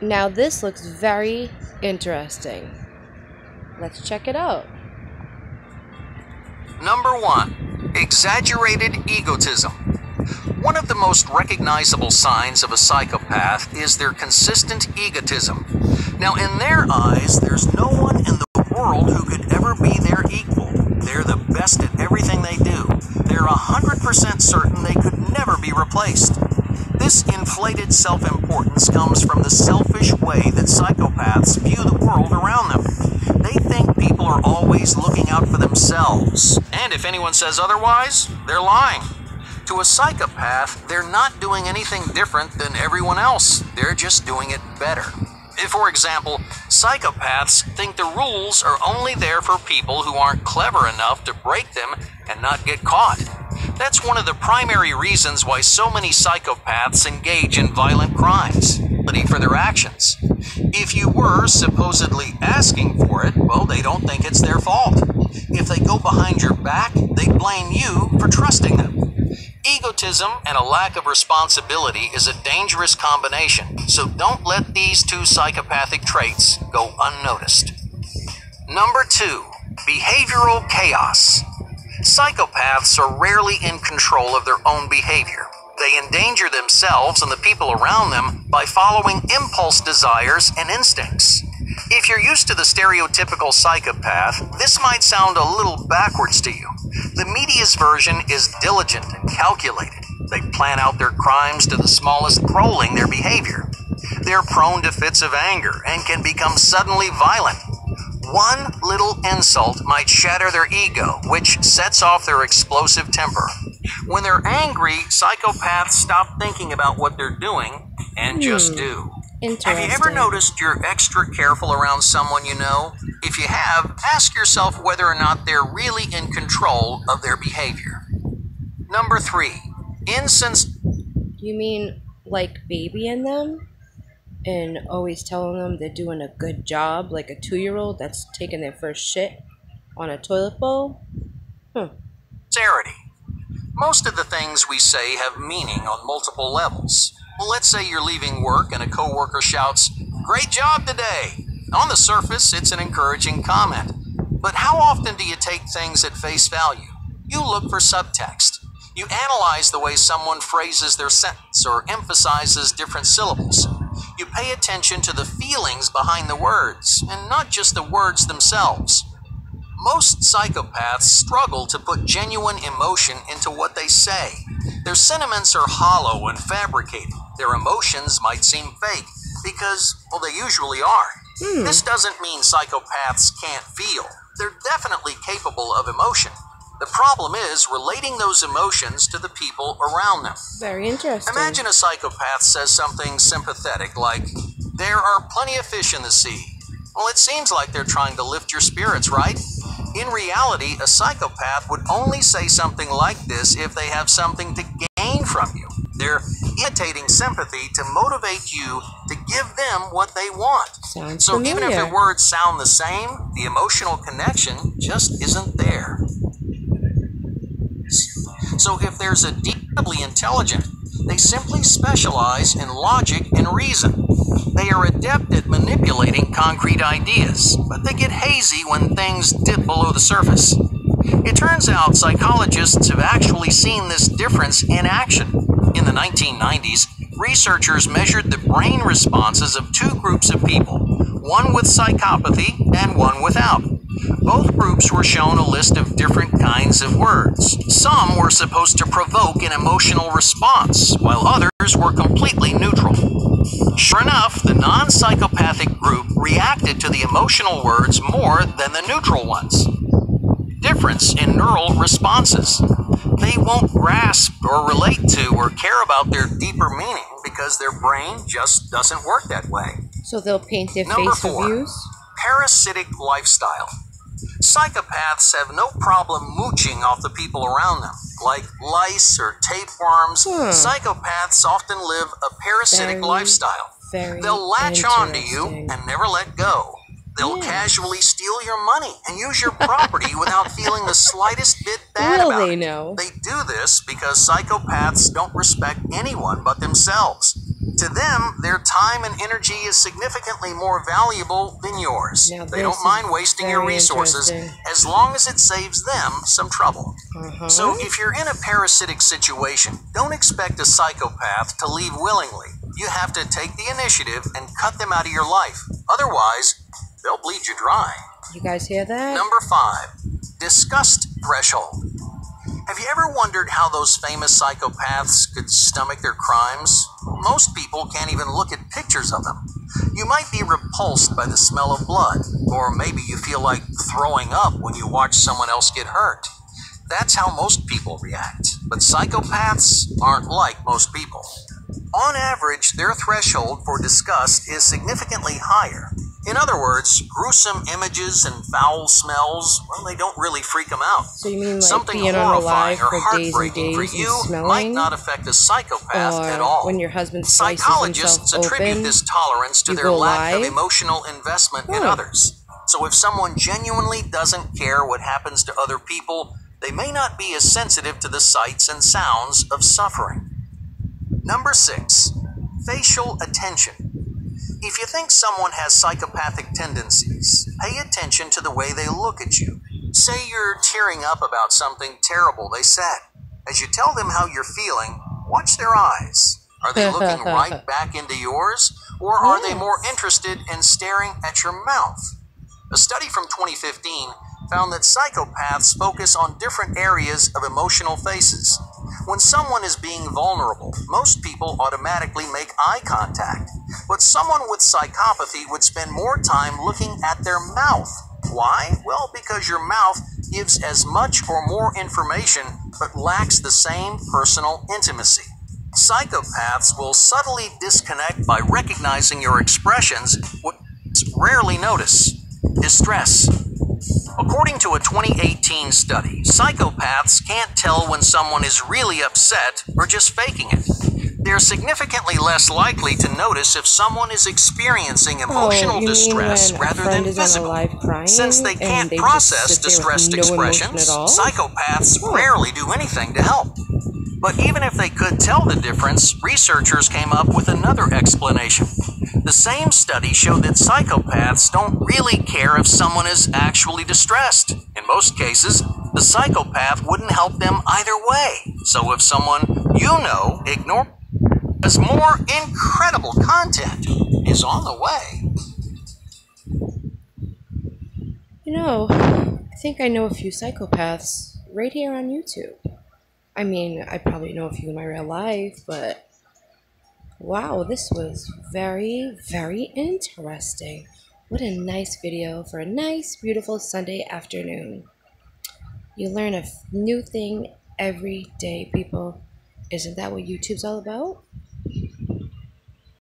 Now this looks very interesting. Let's check it out. Number 1. Exaggerated egotism. One of the most recognizable signs of a psychopath is their consistent egotism. Now, in their eyes, there's no one in the world who could ever be their equal. They're the best at everything they do. They're 100% certain they could never be replaced. This inflated self-importance comes from the selfish way that psychopaths view the world around them. They think people are always looking out for themselves, and if anyone says otherwise, they're lying. To a psychopath, they're not doing anything different than everyone else. They're just doing it better. For example, psychopaths think the rules are only there for people who aren't clever enough to break them and not get caught. That's one of the primary reasons why so many psychopaths engage in violent crimes, for their actions. If you were supposedly asking for it, well, they don't think it's their fault. If they go behind your back, they blame you for trusting them. Egotism and a lack of responsibility is a dangerous combination, so don't let these two psychopathic traits go unnoticed. Number 2. Behavioral chaos. Psychopaths are rarely in control of their own behavior. They endanger themselves and the people around them by following impulse desires and instincts. If you're used to the stereotypical psychopath, this might sound a little backwards to you. The media's version is diligent and calculated. They plan out their crimes to the smallest, controlling their behavior. They're prone to fits of anger and can become suddenly violent. One little insult might shatter their ego, which sets off their explosive temper. When they're angry, psychopaths stop thinking about what they're doing and just do. Have you ever noticed you're extra careful around someone you know? If you have, ask yourself whether or not they're really in control of their behavior. Number 3. You mean like babying them? And always telling them they're doing a good job, like a 2-year-old that's taking their first shit on a toilet bowl? Sincerity. Most of the things we say have meaning on multiple levels. Well, let's say you're leaving work and a coworker shouts, "Great job today!" On the surface, it's an encouraging comment. But how often do you take things at face value? You look for subtext. You analyze the way someone phrases their sentence or emphasizes different syllables. You pay attention to the feelings behind the words, and not just the words themselves. Most psychopaths struggle to put genuine emotion into what they say. Their sentiments are hollow and fabricated. Their emotions might seem fake, because, well, they usually are. This doesn't mean psychopaths can't feel. They're definitely capable of emotion. The problem is relating those emotions to the people around them. Very interesting. Imagine a psychopath says something sympathetic like, "There are plenty of fish in the sea." Well, it seems like they're trying to lift your spirits, right? In reality, a psychopath would only say something like this if they have something to gain from you. They're imitating sympathy to motivate you to give them what they want. Sounds so familiar. Even if their words sound the same, the emotional connection just isn't there. So if there's a deeply intelligent, they simply specialize in logic and reason. They are adept at manipulating concrete ideas, but they get hazy when things dip below the surface. It turns out psychologists have actually seen this difference in action. In the 1990s, researchers measured the brain responses of 2 groups of people, one with psychopathy and one without. Both groups were shown a list of different kinds of words. Some were supposed to provoke an emotional response, while others were completely neutral. Sure enough, the non-psychopathic group reacted to the emotional words more than the neutral ones. Difference in neural responses. They won't grasp or relate to or care about their deeper meaning because their brain just doesn't work that way. So they'll paint their Number face 4, reviews? parasitic lifestyle. Psychopaths have no problem mooching off the people around them. Like lice or tapeworms, psychopaths often live a parasitic lifestyle. They'll latch on to you and never let go. They'll casually steal your money and use your property without feeling the slightest bit bad about it. Know? They do this because psychopaths don't respect anyone but themselves. To them, their time and energy is significantly more valuable than yours. Now They don't mind wasting your very resources interesting. as long as it saves them some trouble. So if you're in a parasitic situation, don't expect a psychopath to leave willingly. You have to take the initiative and cut them out of your life. Otherwise, they'll bleed you dry. You guys hear that? Number 5, disgust threshold. Have you ever wondered how those famous psychopaths could stomach their crimes? Most people can't even look at pictures of them. You might be repulsed by the smell of blood, or maybe you feel like throwing up when you watch someone else get hurt. That's how most people react. But psychopaths aren't like most people. On average, their threshold for disgust is significantly higher. In other words, gruesome images and foul smells, well, they don't really freak them out. So you mean like Something being horrifying unalive or for days and heartbreaking for days and you smelling? might not affect a psychopath Or at all. when your husband slices Psychologists himself attribute open, this tolerance to you their go lack of live? emotional investment in others. So if someone genuinely doesn't care what happens to other people, they may not be as sensitive to the sights and sounds of suffering. Number 6, facial attention. If you think someone has psychopathic tendencies, pay attention to the way they look at you. Say you're tearing up about something terrible they said. As you tell them how you're feeling, watch their eyes. Are they looking right back into yours, or are they more interested in staring at your mouth? A study from 2015 found that psychopaths focus on different areas of emotional faces. When someone is being vulnerable, most people automatically make eye contact. But someone with psychopathy would spend more time looking at their mouth. Why? Well, because your mouth gives as much or more information, but lacks the same personal intimacy. Psychopaths will subtly disconnect by recognizing your expressions, what's rarely noticed: distress. According to a 2018 study, psychopaths can't tell when someone is really upset or just faking it. They're significantly less likely to notice if someone is experiencing emotional distress rather than physical. Since they can't process distressed expressions, psychopaths rarely do anything to help. But even if they could tell the difference, researchers came up with another explanation. The same study showed that psychopaths don't really care if someone is actually distressed. In most cases, the psychopath wouldn't help them either way. So if someone you know ignores, more incredible content is on the way. You know, I think I know a few psychopaths right here on YouTube. I mean, I probably know a few in my real life, but wow, this was very, very interesting. What a nice video for a nice, beautiful Sunday afternoon. You learn a new thing every day, people. Isn't that what YouTube's all about?